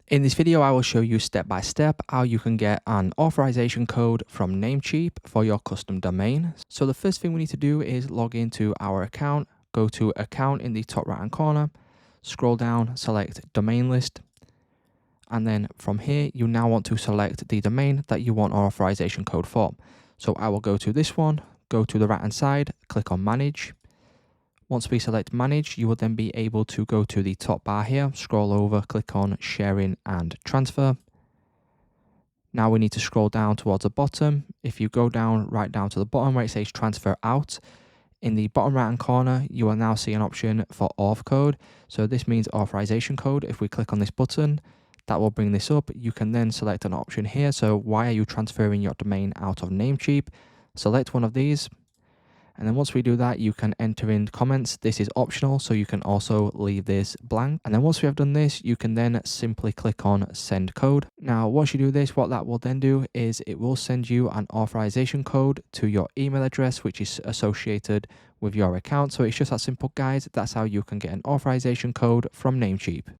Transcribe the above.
In this video, I will show you step by step how you can get an authorization code from Namecheap for your custom domain. So the first thing we need to do is log into our account, go to account in the top right hand corner, scroll down, select domain list. And then from here, you now want to select the domain that you want our authorization code for. So I will go to this one, go to the right hand side, click on manage. Once we select manage, you will then be able to go to the top bar here, scroll over, click on sharing and transfer. Now we need to scroll down towards the bottom. If you go down, right down to the bottom where it says transfer out, in the bottom right hand corner, you will now see an option for auth code. So this means authorization code. If we click on this button, that will bring this up. You can then select an option here. So why are you transferring your domain out of Namecheap? Select one of these. And then once we do that, you can enter in comments. This is optional, so you can also leave this blank. And then once we have done this, you can then simply click on send code. Now, once you do this, what that will then do is it will send you an authorization code to your email address, which is associated with your account. So it's just that simple, guys. That's how you can get an authorization code from Namecheap.